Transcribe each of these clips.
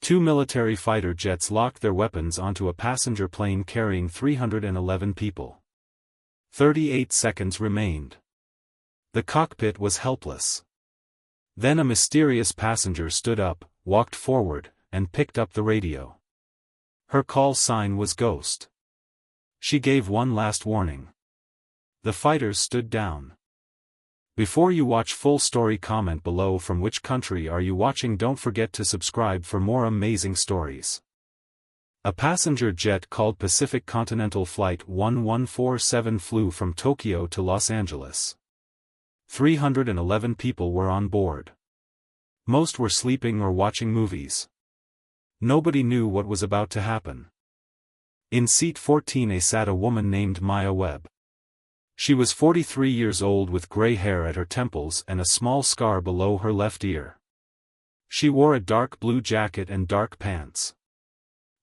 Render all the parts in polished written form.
Two military fighter jets locked their weapons onto a passenger plane carrying 311 people. 38 seconds remained. The cockpit was helpless. Then a mysterious passenger stood up, walked forward, and picked up the radio. Her call sign was Ghost. She gave one last warning. The fighters stood down. Before you watch full story, comment below from which country are you watching. Don't forget to subscribe for more amazing stories. A passenger jet called Pacific Continental Flight 1147 flew from Tokyo to Los Angeles. 311 people were on board. Most were sleeping or watching movies. Nobody knew what was about to happen. In seat 14A sat a woman named Maya Webb. She was 43 years old with gray hair at her temples and a small scar below her left ear. She wore a dark blue jacket and dark pants.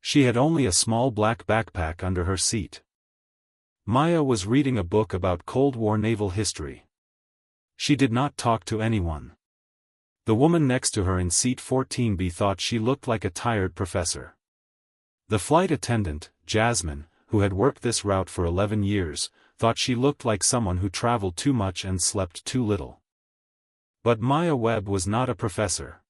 She had only a small black backpack under her seat. Maya was reading a book about Cold War naval history. She did not talk to anyone. The woman next to her in seat 14B thought she looked like a tired professor. The flight attendant, Jasmine, who had worked this route for 11 years, thought she looked like someone who traveled too much and slept too little. But Maya Webb was not a professor.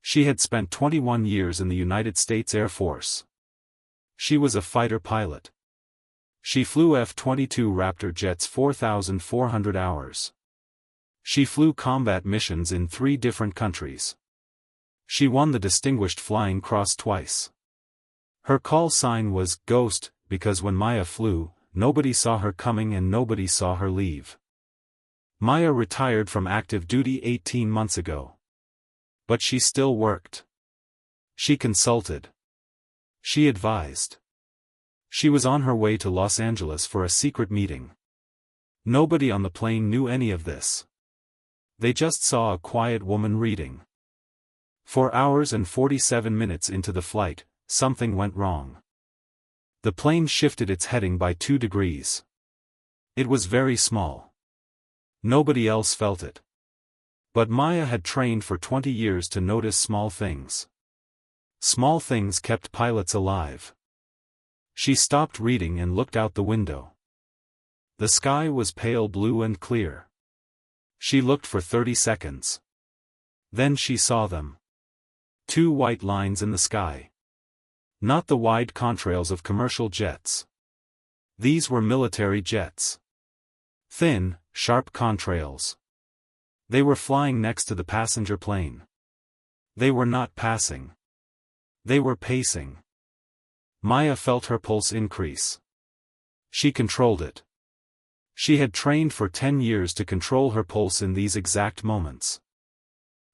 She had spent 21 years in the United States Air Force. She was a fighter pilot. She flew F-22 Raptor jets 4,400 hours. She flew combat missions in 3 different countries. She won the Distinguished Flying Cross twice. Her call sign was Ghost because when Maya flew, nobody saw her coming and nobody saw her leave. Maya retired from active duty 18 months ago. But she still worked. She consulted. She advised. She was on her way to Los Angeles for a secret meeting. Nobody on the plane knew any of this. They just saw a quiet woman reading. 4 hours and 47 minutes into the flight, something went wrong. The plane shifted its heading by 2 degrees. It was very small. Nobody else felt it. But Maya had trained for 20 years to notice small things. Small things kept pilots alive. She stopped reading and looked out the window. The sky was pale blue and clear. She looked for 30 seconds. Then she saw them. 2 white lines in the sky. Not the wide contrails of commercial jets. These were military jets. Thin, sharp contrails. They were flying next to the passenger plane. They were not passing. They were pacing. Maya felt her pulse increase. She controlled it. She had trained for 10 years to control her pulse in these exact moments.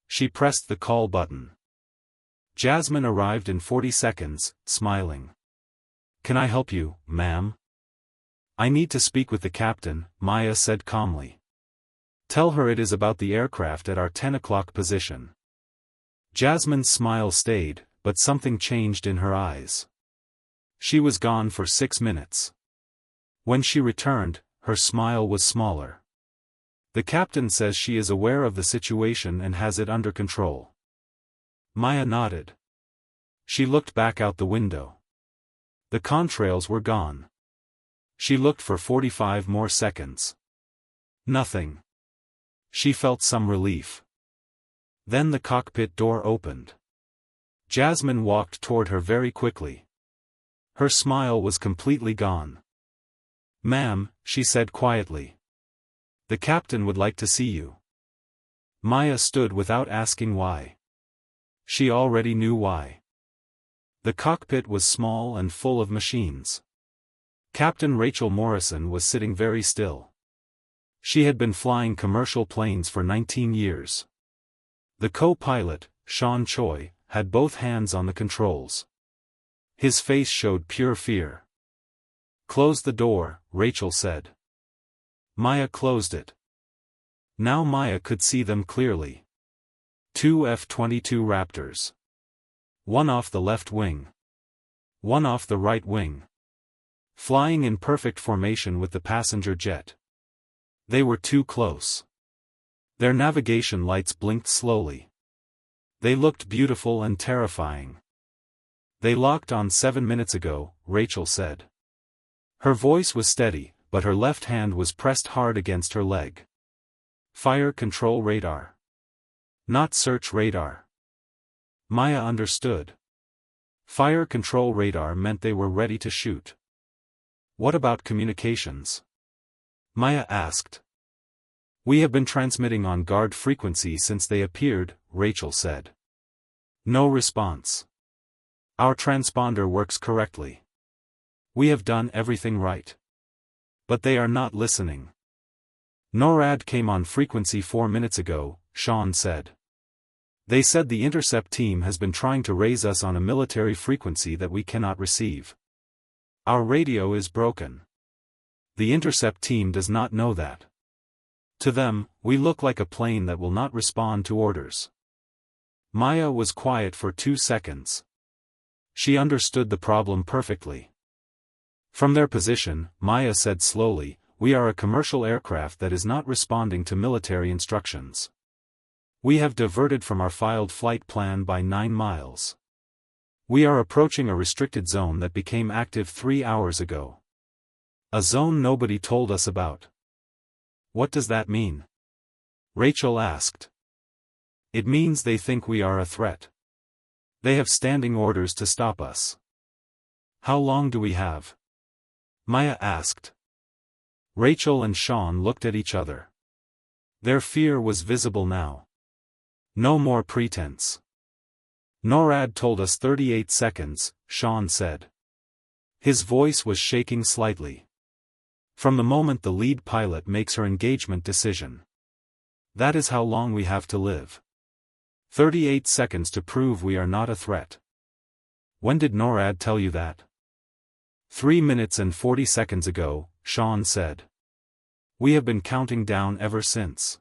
She pressed the call button. Jasmine arrived in 40 seconds, smiling. "Can I help you, ma'am?" "I need to speak with the captain," Maya said calmly. "Tell her it is about the aircraft at our 10 o'clock position." Jasmine's smile stayed, but something changed in her eyes. She was gone for 6 minutes. When she returned, her smile was smaller. "The captain says she is aware of the situation and has it under control." Maya nodded. She looked back out the window. The contrails were gone. She looked for 45 more seconds. Nothing. She felt some relief. Then the cockpit door opened. Jasmine walked toward her very quickly. Her smile was completely gone. "Ma'am," she said quietly. "The captain would like to see you." Maya stood without asking why. She already knew why. The cockpit was small and full of machines. Captain Rachel Morrison was sitting very still. She had been flying commercial planes for 19 years. The co-pilot, Sean Choi, had both hands on the controls. His face showed pure fear. "Close the door," Rachel said. Maya closed it. Now Maya could see them clearly. 2 F-22 Raptors. One off the left wing. One off the right wing. Flying in perfect formation with the passenger jet. They were too close. Their navigation lights blinked slowly. They looked beautiful and terrifying. They locked on 7 minutes ago, Rachel said. Her voice was steady, but her left hand was pressed hard against her leg. Fire control radar. Not search radar. Maya understood. Fire control radar meant they were ready to shoot. What about communications? Maya asked. We have been transmitting on guard frequency since they appeared, Rachel said. No response. Our transponder works correctly. We have done everything right. But they are not listening. NORAD came on frequency 4 minutes ago, Sean said. They said the intercept team has been trying to raise us on a military frequency that we cannot receive. Our radio is broken. The intercept team does not know that. To them, we look like a plane that will not respond to orders. Maya was quiet for 2 seconds. She understood the problem perfectly. From their position, Maya said slowly, we are a commercial aircraft that is not responding to military instructions. We have diverted from our filed flight plan by 9 miles. We are approaching a restricted zone that became active 3 hours ago. A zone nobody told us about. What does that mean? Rachel asked. It means they think we are a threat. They have standing orders to stop us. How long do we have? Maya asked. Rachel and Sean looked at each other. Their fear was visible now. No more pretense. NORAD told us 38 seconds, Sean said. His voice was shaking slightly. From the moment the lead pilot makes her engagement decision. That is how long we have to live. 38 seconds to prove we are not a threat. When did NORAD tell you that? 3 minutes and 40 seconds ago, Sean said. We have been counting down ever since.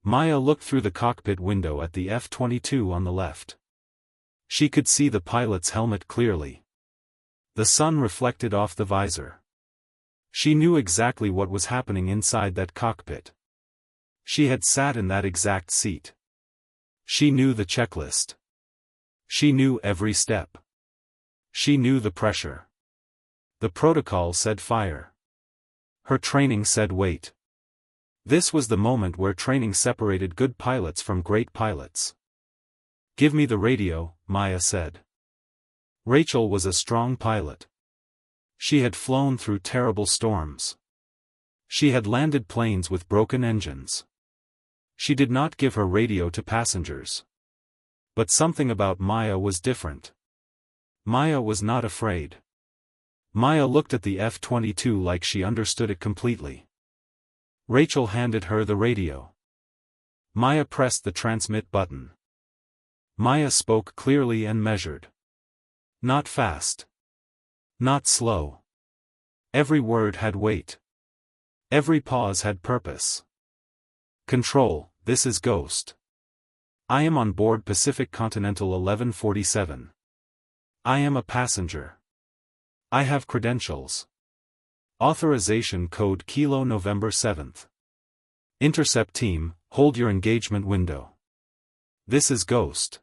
Maya looked through the cockpit window at the F-22 on the left. She could see the pilot's helmet clearly. The sun reflected off the visor. She knew exactly what was happening inside that cockpit. She had sat in that exact seat. She knew the checklist. She knew every step. She knew the pressure. The protocol said fire. Her training said wait. This was the moment where training separated good pilots from great pilots. Give me the radio, Maya said. Rachel was a strong pilot. She had flown through terrible storms. She had landed planes with broken engines. She did not give her radio to passengers. But something about Maya was different. Maya was not afraid. Maya looked at the F-22 like she understood it completely. Rachel handed her the radio. Maya pressed the transmit button. Maya spoke clearly and measured. Not fast. Not slow. Every word had weight. Every pause had purpose. Control, this is Ghost. I am on board Pacific Continental 1147. I am a passenger. I have credentials. Authorization code Kilo November 7th. Intercept team, hold your engagement window. This is Ghost.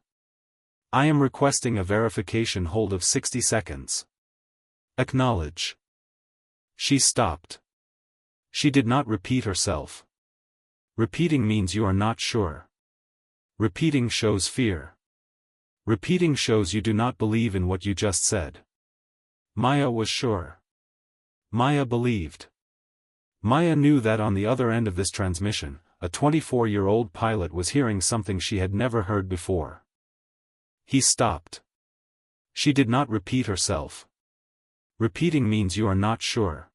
I am requesting a verification hold of 60 seconds. Acknowledge. She stopped. She did not repeat herself. Repeating means you are not sure. Repeating shows fear. Repeating shows you do not believe in what you just said. Maya was sure. Maya believed. Maya knew that on the other end of this transmission, a 24-year-old pilot was hearing something she had never heard before. He stopped. She did not repeat herself. Repeating means you are not sure.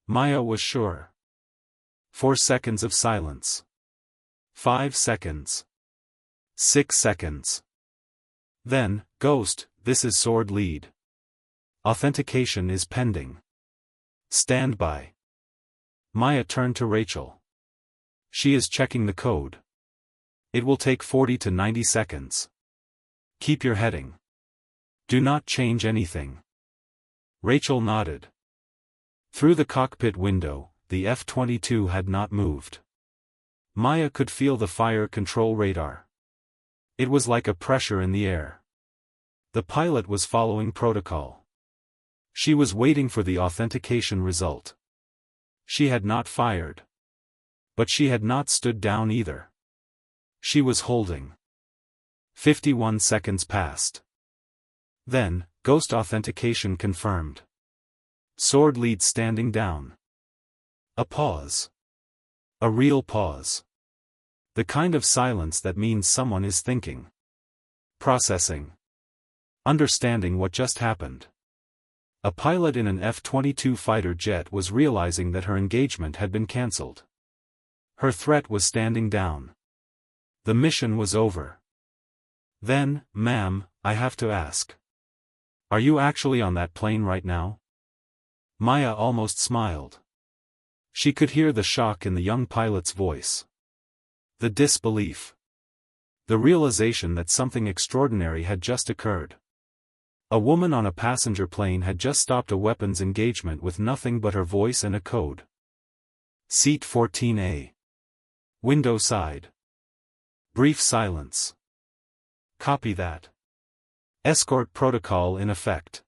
Maya was sure. 4 seconds of silence. 5 seconds. 6 seconds. Then, Ghost, this is Sword Lead. Authentication is pending. Stand by. Maya turned to Rachel. She is checking the code. It will take 40 to 90 seconds. Keep your heading. Do not change anything. Rachel nodded. Through the cockpit window, the F-22 had not moved. Maya could feel the fire control radar. It was like a pressure in the air. The pilot was following protocol. She was waiting for the authentication result. She had not fired. But she had not stood down either. She was holding. 51 seconds passed. Then, ghost authentication confirmed. Sword lead standing down. A pause. A real pause. The kind of silence that means someone is thinking. Processing. Understanding what just happened. A pilot in an F-22 fighter jet was realizing that her engagement had been cancelled. Her threat was standing down. The mission was over. Then, ma'am, I have to ask. Are you actually on that plane right now? Maya almost smiled. She could hear the shock in the young pilot's voice. The disbelief. The realization that something extraordinary had just occurred. A woman on a passenger plane had just stopped a weapons engagement with nothing but her voice and a code. Seat 14A. Window side. Brief silence. Copy that. Escort protocol in effect.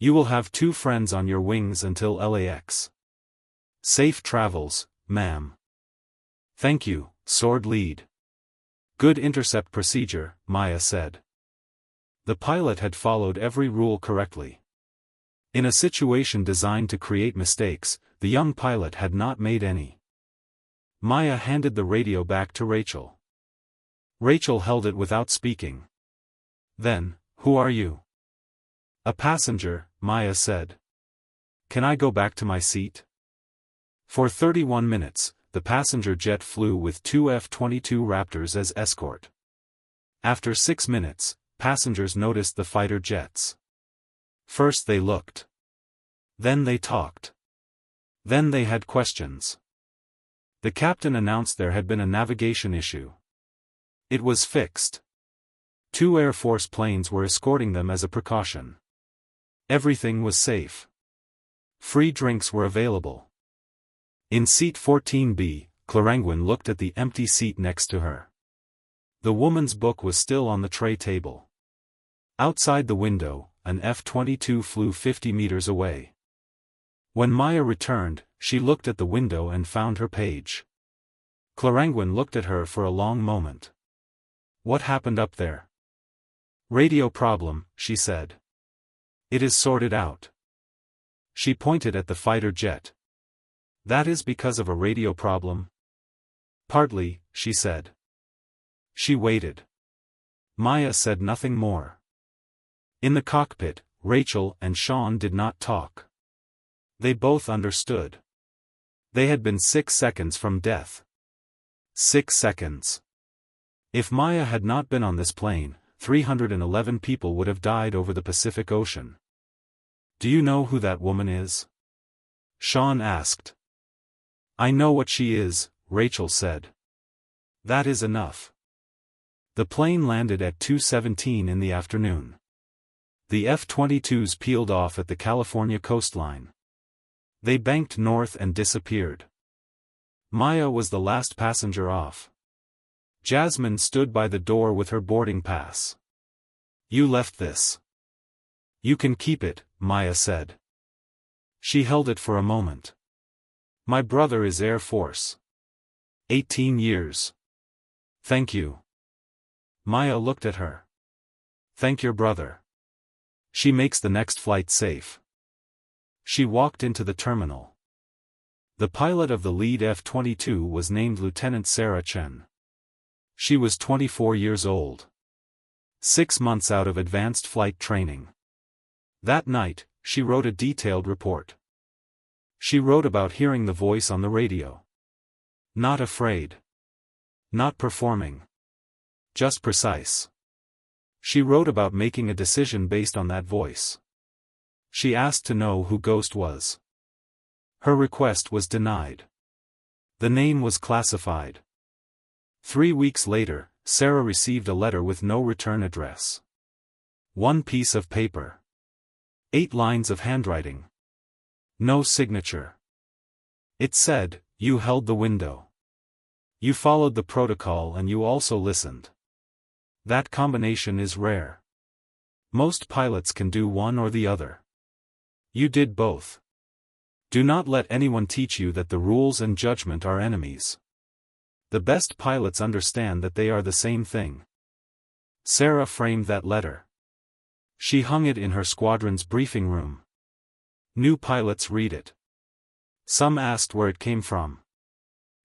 You will have 2 friends on your wings until LAX. Safe travels, ma'am. Thank you, sword lead. Good intercept procedure, Maya said. The pilot had followed every rule correctly. In a situation designed to create mistakes, the young pilot had not made any. Maya handed the radio back to Rachel. Rachel held it without speaking. Then, who are you? A passenger, Maya said. Can I go back to my seat? For 31 minutes, the passenger jet flew with 2 F-22 Raptors as escort. After 6 minutes, passengers noticed the fighter jets. First they looked. Then they talked. Then they had questions. The captain announced there had been a navigation issue. It was fixed. 2 Air Force planes were escorting them as a precaution. Everything was safe. Free drinks were available. In seat 14B, Clarangwin looked at the empty seat next to her. The woman's book was still on the tray table. Outside the window, an F-22 flew 50 meters away. When Maya returned, she looked at the window and found her page. Clarangwin looked at her for a long moment. What happened up there? Radio problem, she said. It is sorted out. She pointed at the fighter jet. That is because of a radio problem? Partly, she said. She waited. Maya said nothing more. In the cockpit, Rachel and Sean did not talk. They both understood. They had been 6 seconds from death. 6 seconds. If Maya had not been on this plane, 311 people would have died over the Pacific Ocean. Do you know who that woman is? Sean asked. I know what she is, Rachel said. That is enough. The plane landed at 2:17 in the afternoon. The F-22s peeled off at the California coastline. They banked north and disappeared. Maya was the last passenger off. Jasmine stood by the door with her boarding pass. You left this. You can keep it, Maya said. She held it for a moment. My brother is Air Force. 18 years. Thank you. Maya looked at her. Thank your brother. She makes the next flight safe. She walked into the terminal. The pilot of the lead F-22 was named Lieutenant Sarah Chen. She was 24 years old. 6 months out of advanced flight training. That night, she wrote a detailed report. She wrote about hearing the voice on the radio. Not afraid. Not performing. Just precise. She wrote about making a decision based on that voice. She asked to know who Ghost was. Her request was denied. The name was classified. 3 weeks later, Sarah received a letter with no return address. 1 piece of paper. 8 lines of handwriting. No signature. It said, you held the window. You followed the protocol and you also listened. That combination is rare. Most pilots can do one or the other. You did both. Do not let anyone teach you that the rules and judgment are enemies. The best pilots understand that they are the same thing. Sarah framed that letter. She hung it in her squadron's briefing room. New pilots read it. Some asked where it came from.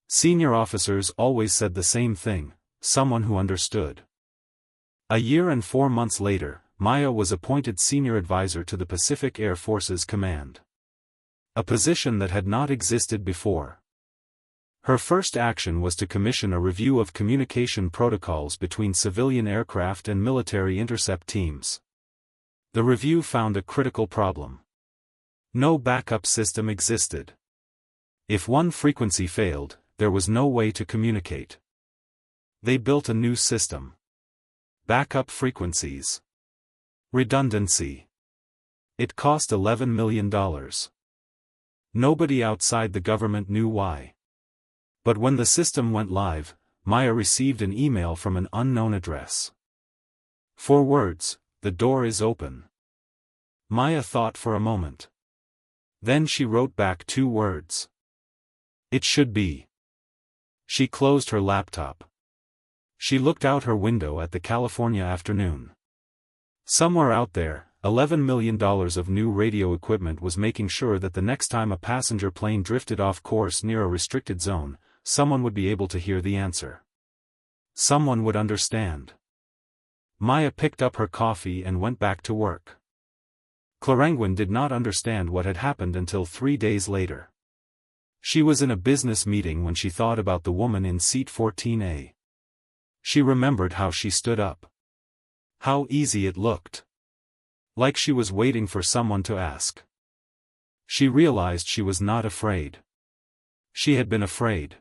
Senior officers always said the same thing: someone who understood. A year and 4 months later, Maya was appointed senior advisor to the Pacific Air Forces Command. A position that had not existed before. Her first action was to commission a review of communication protocols between civilian aircraft and military intercept teams. The review found a critical problem. No backup system existed. If one frequency failed, there was no way to communicate. They built a new system. Backup frequencies. Redundancy. It cost $11 million. Nobody outside the government knew why. But when the system went live, Maya received an email from an unknown address. 4 words: "The door is open." Maya thought for a moment. Then she wrote back 2 words. "It should be." She closed her laptop. She looked out her window at the California afternoon. Somewhere out there, $11 million of new radio equipment was making sure that the next time a passenger plane drifted off course near a restricted zone, someone would be able to hear the answer. Someone would understand. Maya picked up her coffee and went back to work. Clarengwin did not understand what had happened until 3 days later. She was in a business meeting when she thought about the woman in seat 14A. She remembered how she stood up. How easy it looked. Like she was waiting for someone to ask. She realized she was not afraid. She had been afraid.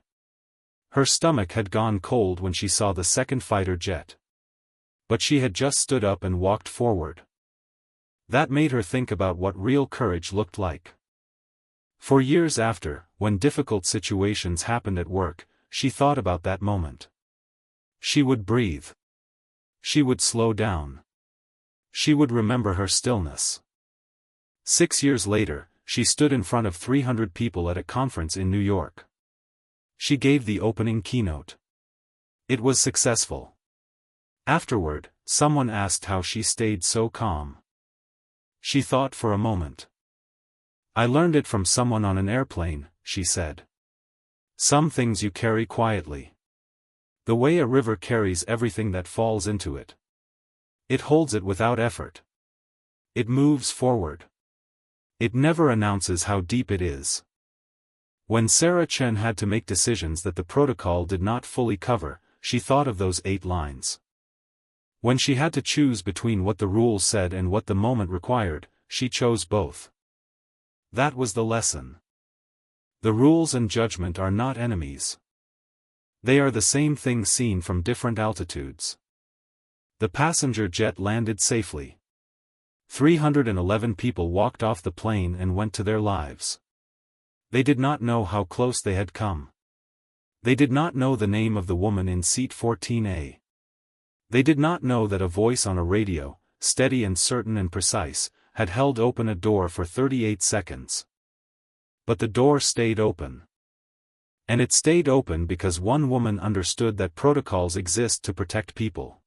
Her stomach had gone cold when she saw the second fighter jet. But she had just stood up and walked forward. That made her think about what real courage looked like. For years after, when difficult situations happened at work, she thought about that moment. She would breathe. She would slow down. She would remember her stillness. 6 years later, she stood in front of 300 people at a conference in New York. She gave the opening keynote. It was successful. Afterward, someone asked how she stayed so calm. She thought for a moment. "I learned it from someone on an airplane," she said. "Some things you carry quietly. The way a river carries everything that falls into it. It holds it without effort. It moves forward. It never announces how deep it is." When Sarah Chen had to make decisions that the protocol did not fully cover, she thought of those 8 lines. When she had to choose between what the rules said and what the moment required, she chose both. That was the lesson. The rules and judgment are not enemies. They are the same thing seen from different altitudes. The passenger jet landed safely. 311 people walked off the plane and went to their lives. They did not know how close they had come. They did not know the name of the woman in seat 14A. They did not know that a voice on a radio, steady and certain and precise, had held open a door for 38 seconds. But the door stayed open. And it stayed open because one woman understood that protocols exist to protect people.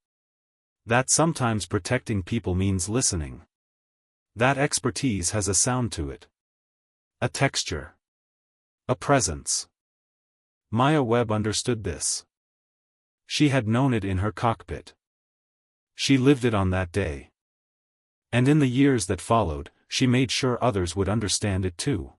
That sometimes protecting people means listening. That expertise has a sound to it. A texture. A presence. Maya Webb understood this. She had known it in her cockpit. She lived it on that day. And in the years that followed, she made sure others would understand it too.